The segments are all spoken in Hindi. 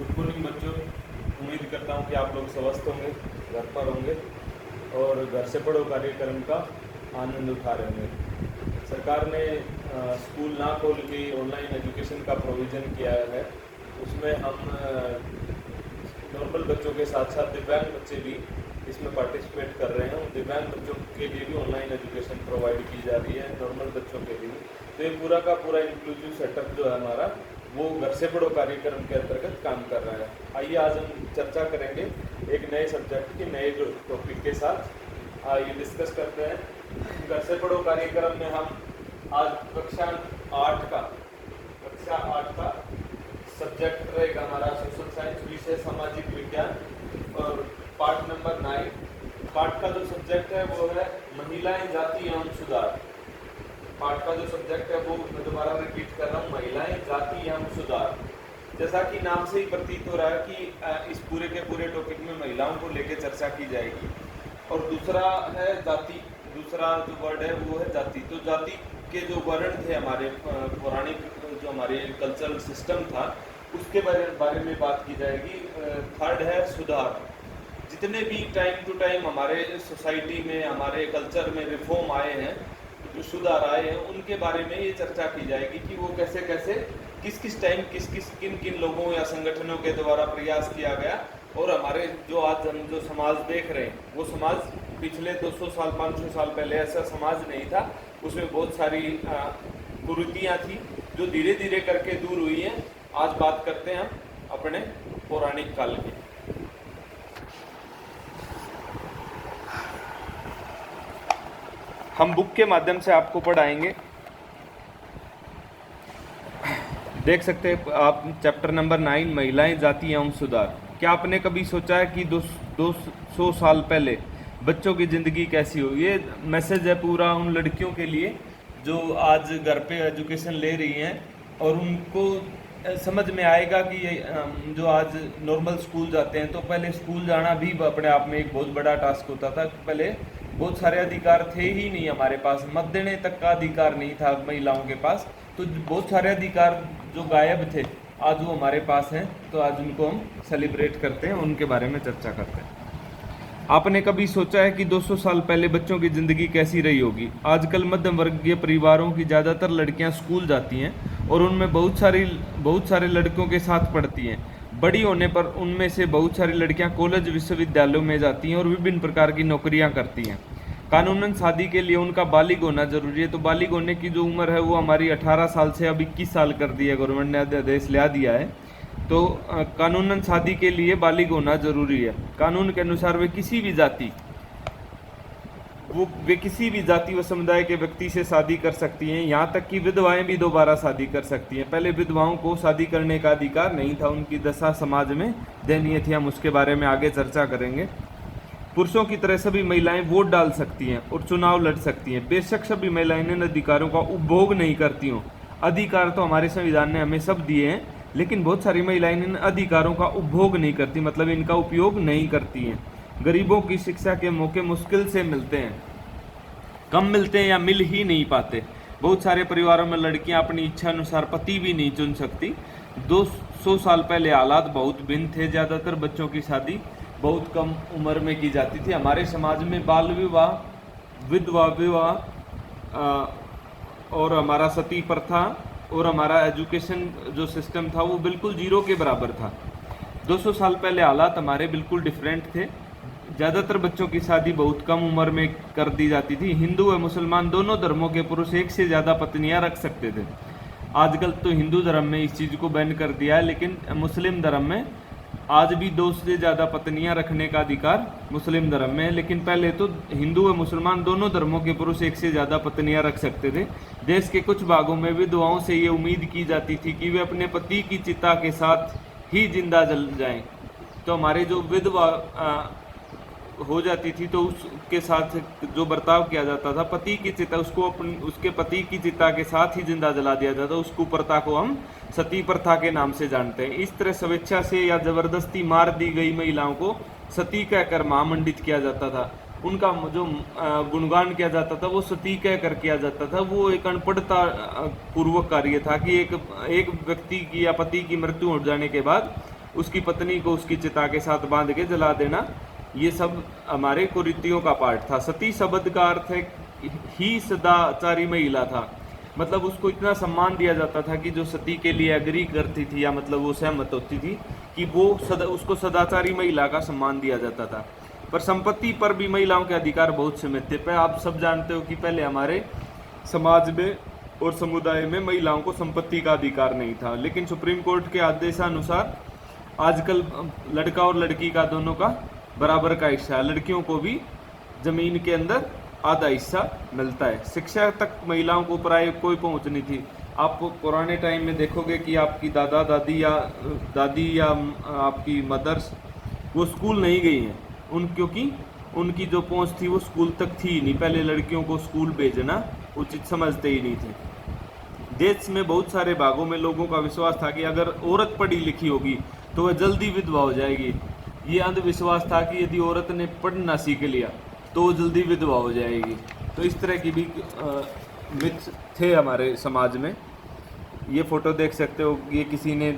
गुड मॉर्निंग बच्चों। उम्मीद करता हूँ कि आप लोग स्वस्थ होंगे, घर पर होंगे और घर से पढ़ो कार्यक्रम का आनंद उठा रहे होंगे। सरकार ने स्कूल ना खोल के ऑनलाइन एजुकेशन का प्रोविज़न किया है। उसमें हम नॉर्मल बच्चों के साथ साथ दिव्यांग बच्चे भी इसमें पार्टिसिपेट कर रहे हैं। दिव्यांग बच्चों के लिए भी ऑनलाइन एजुकेशन प्रोवाइड की जा रही है, नॉर्मल बच्चों के लिए। तो ये पूरा का पूरा इंक्लूसिव सेटअप जो है हमारा, वो घर से पढ़ो कार्यक्रम के अंतर्गत काम कर रहा है। आइए आज हम चर्चा करेंगे एक नए सब्जेक्ट के नए टॉपिक के साथ। आइए डिस्कस करते हैं। घर से पढ़ो कार्यक्रम में हम आज कक्षा 8 का सब्जेक्ट रहेगा हमारा सोशल साइंस, विषय सामाजिक विज्ञान और पार्ट नंबर 9। पार्ट का जो सब्जेक्ट है वो है महिलाएं, जाति एवं सुधार। पार्ट का जो सब्जेक्ट है वो मैं दोबारा रिपीट कर रहा हूँ, महिलाएं, जाति एवं सुधार। जैसा कि नाम से ही प्रतीत हो रहा है कि इस पूरे के पूरे टॉपिक में महिलाओं को लेकर चर्चा की जाएगी। और दूसरा है जाति, दूसरा जो वर्ड है वो है जाति। तो जाति के जो वर्ण थे हमारे पौराणिक जो हमारे कल्चरल सिस्टम था उसके बारे में बात की जाएगी। थर्ड है सुधार। जितने भी टाइम टू टाइम हमारे सोसाइटी में, हमारे कल्चर में रिफॉर्म आए हैं, जो सुधार आए हैं, उनके बारे में ये चर्चा की जाएगी कि वो कैसे कैसे किस टाइम किन किन लोगों या संगठनों के द्वारा प्रयास किया गया। और हमारे जो आज हम जो समाज देख रहे हैं वो समाज पिछले 200 साल 500 साल पहले ऐसा समाज नहीं था। उसमें बहुत सारी कुरीतियाँ थी जो धीरे धीरे करके दूर हुई हैं। आज बात करते हैं हम अपने पौराणिक काल की। हम बुक के माध्यम से आपको पढ़ाएंगे। देख सकते हैं आप चैप्टर नंबर 9, महिलाएं, जाति एवं सुधार। क्या आपने कभी सोचा है कि 200 साल पहले बच्चों की ज़िंदगी कैसी हो? ये मैसेज है पूरा उन लड़कियों के लिए जो आज घर पे एजुकेशन ले रही हैं और उनको समझ में आएगा कि जो आज नॉर्मल स्कूल जाते हैं, तो पहले स्कूल जाना भी अपने आप में एक बहुत बड़ा टास्क होता था। पहले बहुत सारे अधिकार थे ही नहीं हमारे पास, मत देने तक का अधिकार नहीं था महिलाओं के पास। तो बहुत सारे अधिकार जो गायब थे आज वो हमारे पास हैं। तो आज उनको हम सेलिब्रेट करते हैं, उनके बारे में चर्चा करते हैं। आपने कभी सोचा है कि 200 साल पहले बच्चों की ज़िंदगी कैसी रही होगी? आजकल मध्यम वर्गीय परिवारों की ज़्यादातर लड़कियां स्कूल जाती हैं और उनमें बहुत सारे लड़कों के साथ पढ़ती हैं। बड़ी होने पर उनमें से बहुत सारी लड़कियां कॉलेज विश्वविद्यालयों में जाती हैं और विभिन्न प्रकार की नौकरियां करती हैं। कानूनन शादी के लिए उनका बालिग होना जरूरी है। तो बालिग होने की जो उम्र है वो हमारी 18 साल से अब 21 साल कर दी है, गवर्नमेंट ने अध्यादेश ला दिया है। तो कानूनन शादी के लिए बालिग होना जरूरी है। कानून के अनुसार वे किसी भी जाति व समुदाय के व्यक्ति से शादी कर सकती हैं। यहाँ तक कि विधवाएं भी दोबारा शादी कर सकती हैं। पहले विधवाओं को शादी करने का अधिकार नहीं था, उनकी दशा समाज में दयनीय थी। हम उसके बारे में आगे चर्चा करेंगे। पुरुषों की तरह सभी महिलाएं वोट डाल सकती हैं और चुनाव लड़ सकती हैं। बेशक सभी महिलाएं इन अधिकारों का उपभोग नहीं करती हों। अधिकार तो हमारे संविधान ने हमें सब दिए हैं, लेकिन बहुत सारी महिलाएं इन अधिकारों का उपभोग नहीं करती, मतलब इनका उपयोग नहीं करती हैं। गरीबों की शिक्षा के मौके मुश्किल से मिलते हैं, कम मिलते हैं या मिल ही नहीं पाते। बहुत सारे परिवारों में लड़कियां अपनी इच्छा अनुसार पति भी नहीं चुन सकती। 200 साल पहले हालात बहुत भिन्न थे। ज़्यादातर बच्चों की शादी बहुत कम उम्र में की जाती थी। हमारे समाज में बाल विवाह, विधवा विवाह और हमारा सती प्रथा और हमारा एजुकेशन जो सिस्टम था वो बिल्कुल जीरो के बराबर था। 200 साल पहले हालात हमारे बिल्कुल डिफरेंट थे। ज़्यादातर बच्चों की शादी बहुत कम उम्र में कर दी जाती थी। हिंदू व मुसलमान दोनों धर्मों के पुरुष एक से ज़्यादा पत्नियां रख सकते थे। आजकल तो हिंदू धर्म में इस चीज़ को बैन कर दिया है, लेकिन मुस्लिम धर्म में आज भी 2 से ज़्यादा पत्नियां रखने का अधिकार मुस्लिम धर्म में है। लेकिन पहले तो हिंदू व मुसलमान दोनों धर्मों के पुरुष एक से ज़्यादा पत्नियां रख सकते थे। देश के कुछ भागों में विधवाओं से ये उम्मीद की जाती थी कि वे अपने पति की चिता के साथ ही जिंदा जल जाएं। तो हमारे जो विधवा हो जाती थी तो उसके साथ जो बर्ताव किया जाता था, पति की चिता, उसको उसके पति की चिता के साथ ही जिंदा जला दिया जाता। उस कुप्रथा को हम सती प्रथा के नाम से जानते हैं। इस तरह स्वेच्छा से या जबरदस्ती मार दी गई महिलाओं को सती कहकर महामंडित किया जाता था। उनका जो गुणगान किया जाता था वो सती कहकर किया जाता था। वो एक अनपढ़ता पूर्वक कार्य था कि एक व्यक्ति की या पति की मृत्यु हो जाने के बाद उसकी पत्नी को उसकी चिता के साथ बांध के जला देना, ये सब हमारे कुरीतियों का पार्ट था। सती शब्द का अर्थ है ही सदाचारी महिला था, मतलब उसको इतना सम्मान दिया जाता था कि जो सती के लिए एग्री करती थी या मतलब वो सहमत होती थी कि वो उसको सदाचारी महिला का सम्मान दिया जाता था। पर संपत्ति पर भी महिलाओं के अधिकार बहुत सीमित थे। पर आप सब जानते हो कि पहले हमारे समाज में और समुदाय में महिलाओं को संपत्ति का अधिकार नहीं था, लेकिन सुप्रीम कोर्ट के आदेशानुसार आजकल लड़का और लड़की का दोनों का बराबर का हिस्सा है। लड़कियों को भी जमीन के अंदर आधा हिस्सा मिलता है। शिक्षा तक महिलाओं को प्राय कोई पहुंच नहीं थी। आप पुराने टाइम में देखोगे कि आपकी दादी या आपकी मदर्स वो स्कूल नहीं गई हैं क्योंकि उनकी जो पहुंच थी वो स्कूल तक थी नहीं। पहले लड़कियों को स्कूल भेजना उचित समझते ही नहीं थे। देश में बहुत सारे भागों में लोगों का विश्वास था कि अगर औरत पढ़ी लिखी होगी तो वह जल्दी विधवा हो जाएगी। ये अंधविश्वास था कि यदि औरत ने पढ़ना सीख लिया तो वो जल्दी विधवा हो जाएगी। तो इस तरह की भी मिथ थे हमारे समाज में। ये फोटो देख सकते हो, ये किसी ने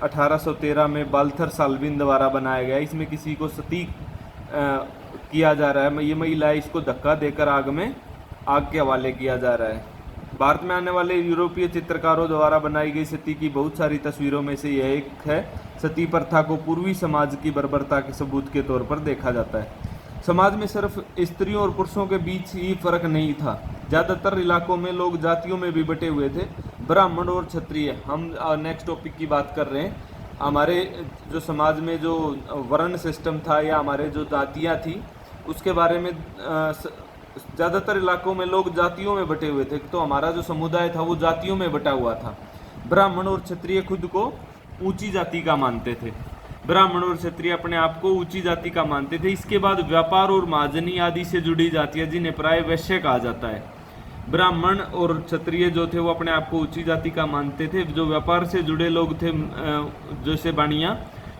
1813 में बाल्थर साल्विन द्वारा बनाया गया। इसमें किसी को सती किया जा रहा है। ये महिला इसको धक्का देकर आग के हवाले किया जा रहा है। भारत में आने वाले यूरोपीय चित्रकारों द्वारा बनाई गई सती की बहुत सारी तस्वीरों में से यह एक है। सती प्रथा को पूर्वी समाज की बर्बरता के सबूत के तौर पर देखा जाता है। समाज में सिर्फ स्त्रियों और पुरुषों के बीच ही फर्क नहीं था, ज़्यादातर इलाकों में लोग जातियों में भी बटे हुए थे, ब्राह्मण और क्षत्रिय। हम नेक्स्ट टॉपिक की बात कर रहे हैं। हमारे जो समाज में जो वर्ण सिस्टम था या हमारे जो जातियाँ थी उसके बारे में ज़्यादातर इलाकों में लोग जातियों में बटे हुए थे। तो हमारा जो समुदाय था वो जातियों में बटा हुआ था। ब्राह्मण और क्षत्रिय खुद को ऊंची जाति का मानते थे। ब्राह्मण और क्षत्रिय अपने आप को ऊंची जाति का मानते थे। इसके बाद व्यापार और महाजनी आदि से जुड़ी जातियां जिन्हें प्राय वैश्य कहा जाता है। ब्राह्मण और क्षत्रिय जो थे वो अपने आप को ऊंची जाति का मानते थे। जो व्यापार से जुड़े लोग थे जैसे बाणिया,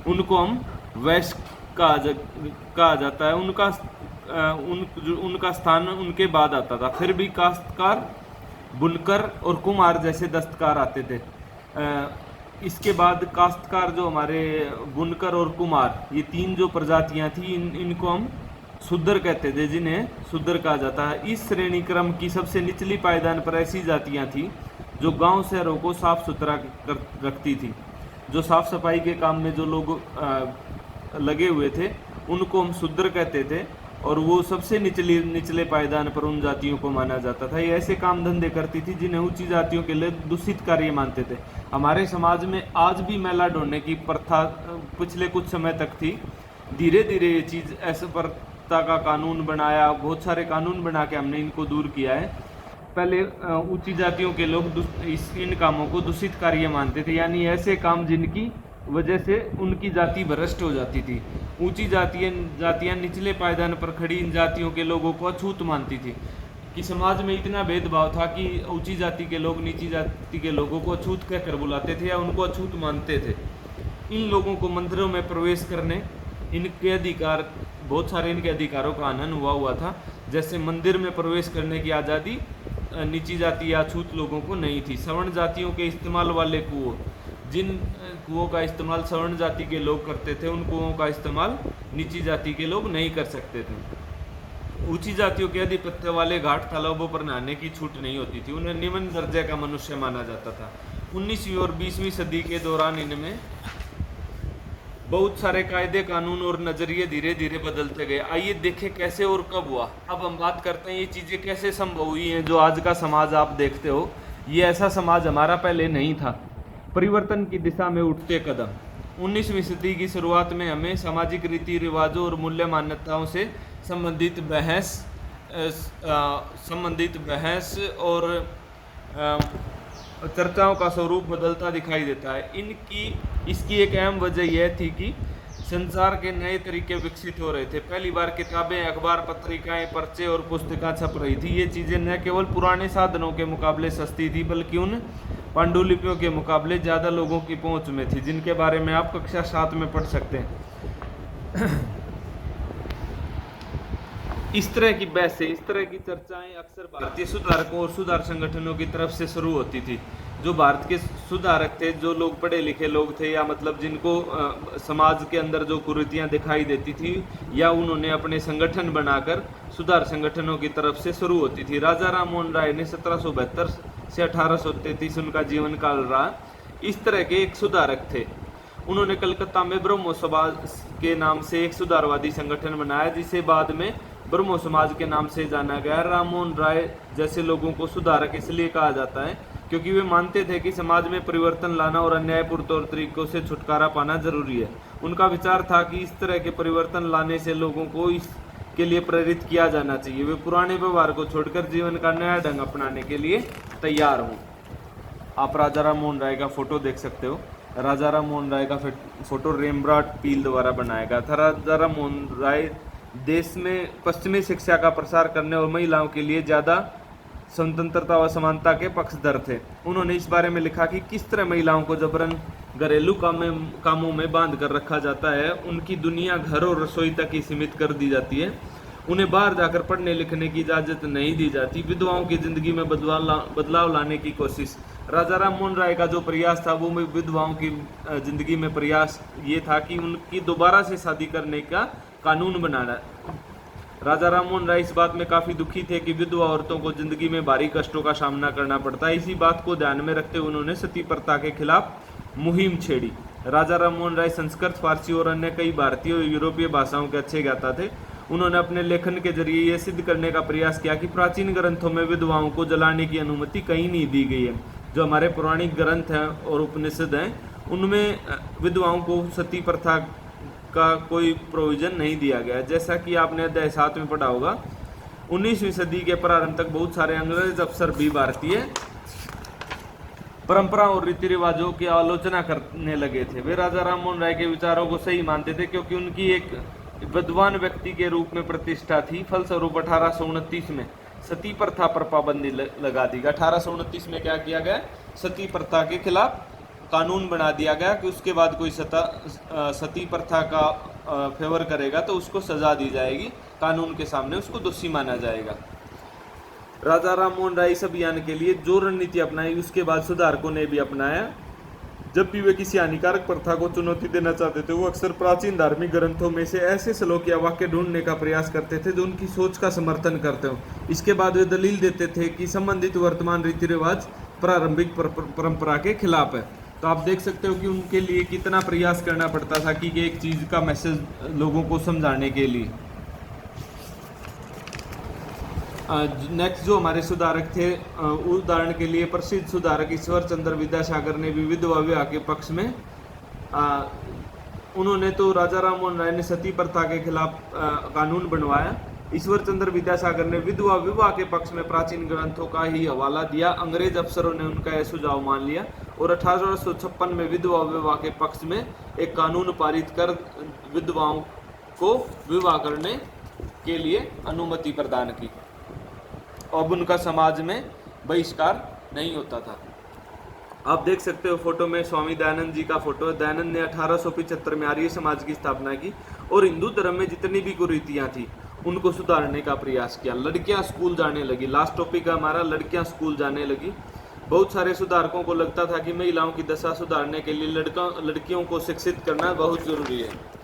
उनको हम वैश्य कहा जाता है। उनका स्थान उनके बाद आता था। फिर भी काश्तकार, बुनकर और कुम्हार जैसे दस्तकार आते थे। इसके बाद काश्तकार जो हमारे बुनकर और कुम्हार, ये तीन जो प्रजातियां थी इनको हम शूद्र कहते थे, जिन्हें शूद्र कहा जाता है। इस श्रेणी क्रम की सबसे निचली पायदान पर ऐसी जातियां थी जो गांव शहरों को साफ सुथरा रखती थी। जो साफ सफाई के काम में जो लोग लगे हुए थे उनको हम शूद्र कहते थे, और वो सबसे निचले पायदान पर उन जातियों को माना जाता था। ये ऐसे काम धंधे करती थी जिन्हें ऊंची जातियों के लिए दूषित कार्य मानते थे। हमारे समाज में आज भी मैला ढोने की प्रथा पिछले कुछ समय तक थी। धीरे धीरे ये चीज़ असभ्यता का कानून बनाया, बहुत सारे कानून बना के हमने इनको दूर किया है। पहले ऊंची जातियों के लोग इन कामों को दूषित कार्य मानते थे, यानी ऐसे काम जिनकी वजह से उनकी जाति भ्रष्ट हो जाती थी। ऊंची जातियां निचले पायदान पर खड़ी इन जातियों के लोगों को अछूत मानती थी। कि समाज में इतना भेदभाव था कि ऊंची जाति के लोग नीची जाति के लोगों को अछूत कहकर बुलाते थे या उनको अछूत मानते थे। इन लोगों को मंदिरों में प्रवेश करने, इनके अधिकार, बहुत सारे इनके अधिकारों का हनन हुआ था। जैसे मंदिर में प्रवेश करने की आज़ादी नीची जाति या अछूत लोगों को नहीं थी। सवर्ण जातियों के इस्तेमाल वाले कुओं, जिन कुओं का इस्तेमाल सवर्ण जाति के लोग करते थे, उन कुओं का इस्तेमाल नीची जाति के लोग नहीं कर सकते थे। ऊंची जातियों के आधिपत्य वाले घाट तालाबों पर नहाने की छूट नहीं होती थी। उन्हें निम्न दर्जे का मनुष्य माना जाता था। 19वीं और 20वीं सदी के दौरान इनमें बहुत सारे कायदे, कानून और नज़रिए धीरे धीरे बदलते गए। आइए देखें कैसे और कब हुआ। अब हम बात करते हैं ये चीज़ें कैसे संभव हुई हैं। जो आज का समाज आप देखते हो, ये ऐसा समाज हमारा पहले नहीं था। परिवर्तन की दिशा में उठते कदम। 19वीं सदी की शुरुआत में हमें सामाजिक रीति रिवाजों और मूल्य मान्यताओं से संबंधित बहस और चर्चाओं का स्वरूप बदलता दिखाई देता है। इसकी एक अहम वजह यह थी कि संचार के नए तरीके विकसित हो रहे थे। पहली बार किताबें, अखबार, पत्रिकाएं, पर्चे और पुस्तिका छप रही थी। ये चीज़ें न केवल पुराने साधनों के मुकाबले सस्ती थी, बल्कि उन पांडुलिपियों के मुकाबले ज़्यादा लोगों की पहुंच में थी, जिनके बारे में आप कक्षा 7 में पढ़ सकते हैं। इस तरह की बहसें, इस तरह की चर्चाएं अक्सर भारतीय सुधारकों और सुधार संगठनों की तरफ से शुरू होती थी। जो भारत के सुधारक थे, जो लोग पढ़े लिखे लोग थे, या मतलब जिनको समाज के अंदर जो कुरीतियां दिखाई देती थी, या उन्होंने अपने संगठन बनाकर सुधार संगठनों की तरफ से शुरू होती थी। राजा राम मोहन राय ने 1772 से 1833 उनका जीवन काल रहा। इस तरह के एक सुधारक थे। उन्होंने कलकत्ता में ब्रह्मो समाज के नाम से एक सुधारवादी संगठन बनाया, जिसे बाद में ब्रह्मो समाज के नाम से जाना गया। राम मोहन राय जैसे लोगों को सुधारक इसलिए कहा जाता है क्योंकि वे मानते थे कि समाज में परिवर्तन लाना और अन्यायपूर्ण तौर तरीकों से छुटकारा पाना जरूरी है। उनका विचार था कि इस तरह के परिवर्तन लाने से लोगों को इसके लिए प्रेरित किया जाना चाहिए। वे पुराने व्यवहार को छोड़कर जीवन का नया ढंग अपनाने के लिए तैयार हों। आप राजा राम मोहन राय का फोटो देख सकते हो। राजा राम मोहन राय का फोटो रेम्ब्रांट पील द्वारा बनाया गया था। राजा राम मोहन राय देश में पश्चिमी शिक्षा का प्रसार करने और महिलाओं के लिए ज़्यादा स्वतंत्रता व समानता के पक्षधर थे। उन्होंने इस बारे में लिखा कि किस तरह महिलाओं को जबरन घरेलू कामों में बांध कर रखा जाता है, उनकी दुनिया घर और रसोई तक ही सीमित कर दी जाती है, उन्हें बाहर जाकर पढ़ने लिखने की इजाज़त नहीं दी जाती, विधवाओं की जिंदगी में बदलाव लाने की कोशिश। राजा राम मोहन राय का जो प्रयास था वो विधवाओं की जिंदगी में प्रयास ये था कि उनकी दोबारा से शादी करने का कानून बनाना। राजा राम मोहन राय इस बात में काफ़ी दुखी थे कि विधवा औरतों को जिंदगी में भारी कष्टों का सामना करना पड़ता है। इसी बात को ध्यान में रखते हुए उन्होंने सती प्रथा के खिलाफ मुहिम छेड़ी। राजा राम मोहन राय संस्कृत, फारसी और अन्य कई भारतीय और यूरोपीय भाषाओं के अच्छे ज्ञाता थे। उन्होंने अपने लेखन के जरिए ये सिद्ध करने का प्रयास किया कि प्राचीन ग्रंथों में विधवाओं को जलाने की अनुमति कहीं नहीं दी गई है। जो हमारे पौराणिक ग्रंथ हैं और उपनिषद हैं, उनमें विधवाओं को सती प्रथा का कोई प्रोविजन नहीं दिया गया। जैसा कि आपने अध्याय 7 में पढ़ा होगा, 19वीं सदी के प्रारंभ तक बहुत सारे अंग्रेज अफसर भी भारतीय परंपरा और रीति रिवाजों की आलोचना करने लगे थे। वे राजा राम मोहन राय के विचारों को सही मानते थे क्योंकि उनकी एक विद्वान व्यक्ति के रूप में प्रतिष्ठा थी। फलस्वरूप 1829 में सती प्रथा पर पाबंदी लगा दी गई। 1829 में क्या किया गया? सती प्रथा के खिलाफ कानून बना दिया गया कि उसके बाद कोई सती प्रथा का फेवर करेगा तो उसको सजा दी जाएगी, कानून के सामने उसको दोषी माना जाएगा। राजा राम मोहन राय इस अभियान के लिए जो रणनीति अपनाई उसके बाद सुधारकों ने भी अपनाया। जब भी वे किसी हानिकारक प्रथा को चुनौती देना चाहते थे, वो अक्सर प्राचीन धार्मिक ग्रंथों में से ऐसे श्लोक या वाक्य ढूंढने का प्रयास करते थे जो उनकी सोच का समर्थन करते हो। इसके बाद वे दलील देते थे कि संबंधित वर्तमान रीति रिवाज प्रारंभिक परंपरा के खिलाफ है। तो आप देख सकते हो कि उनके लिए कितना प्रयास करना पड़ता था कि एक चीज़ का मैसेज लोगों को समझाने के लिए। नेक्स्ट जो हमारे सुधारक थे, उदाहरण के लिए प्रसिद्ध सुधारक ईश्वर चंद्र विद्यासागर ने भी विधवा विवाह के पक्ष में उन्होंने तो राजा राम मोहन राय ने सती प्रथा के खिलाफ कानून बनवाया। ईश्वर चंद्र विद्यासागर ने विधवा विवाह के पक्ष में प्राचीन ग्रंथों का ही हवाला दिया। अंग्रेज अफसरों ने उनका यह सुझाव मान लिया और 1856 में विधवा विवाह के पक्ष में एक कानून पारित कर विधवाओं को विवाह करने के लिए अनुमति प्रदान की। अब उनका समाज में बहिष्कार नहीं होता था। आप देख सकते हो फोटो में स्वामी दयानंद जी का फोटो है। दयानंद ने 1875 में आर्य समाज की स्थापना की और हिंदू धर्म में जितनी भी कुरीतियां थी उनको सुधारने का प्रयास किया। लड़कियां स्कूल जाने लगी। लास्ट टॉपिक है हमारा, लड़कियां स्कूल जाने लगी। बहुत सारे सुधारकों को लगता था कि महिलाओं की दशा सुधारने के लिए लड़कियों को शिक्षित करना बहुत जरूरी है।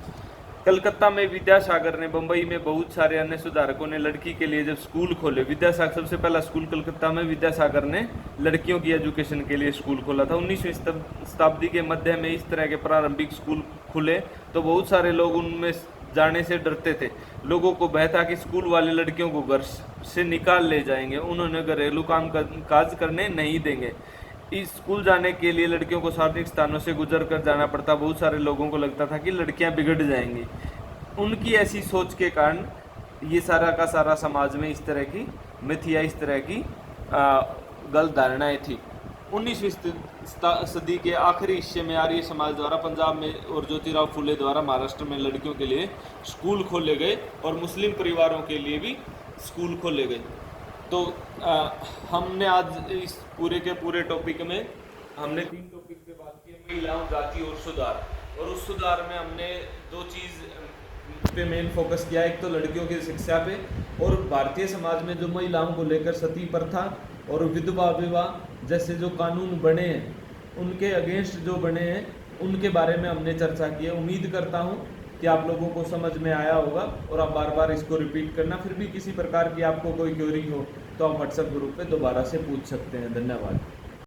कलकत्ता में विद्यासागर ने, बंबई में बहुत सारे अन्य सुधारकों ने लड़की के लिए जब स्कूल खोले, विद्यासागर सबसे पहला स्कूल कलकत्ता में विद्यासागर ने लड़कियों की एजुकेशन के लिए स्कूल खोला था। 19वीं शताब्दी के मध्य में इस तरह के प्रारंभिक स्कूल खुले तो बहुत सारे लोग उनमें जाने से डरते थे। लोगों को भय था कि स्कूल वाले लड़कियों को घर से निकाल ले जाएंगे, उन्होंने घरेलू काज करने नहीं देंगे। इस स्कूल जाने के लिए लड़कियों को सार्वजनिक स्थानों से गुजर कर जाना पड़ता। बहुत सारे लोगों को लगता था कि लड़कियां बिगड़ जाएंगी। उनकी ऐसी सोच के कारण ये सारा का सारा समाज में इस तरह की मिथ्या, इस तरह की गलत धारणाएं थी। 19वीं सदी के आखिरी हिस्से में आर्य समाज द्वारा पंजाब में और ज्योतिराव फुले द्वारा महाराष्ट्र में लड़कियों के लिए स्कूल खोले गए और मुस्लिम परिवारों के लिए भी स्कूल खोले गए। तो हमने आज इस पूरे के पूरे टॉपिक में हमने 3 टॉपिक पे बात की, महिलाओं, जाति और सुधार। और उस सुधार में हमने 2 चीज़ पे मेन फोकस किया। एक तो लड़कियों की शिक्षा पे और भारतीय समाज में जो महिलाओं को लेकर सती प्रथा और विधवा विवाह जैसे जो कानून बने हैं उनके अगेंस्ट जो बने हैं उनके बारे में हमने चर्चा की है। उम्मीद करता हूँ कि आप लोगों को समझ में आया होगा और आप बार बार इसको रिपीट करना। फिर भी किसी प्रकार की आपको कोई क्वेरी हो तो आप व्हाट्सएप ग्रुप पे दोबारा से पूछ सकते हैं। धन्यवाद।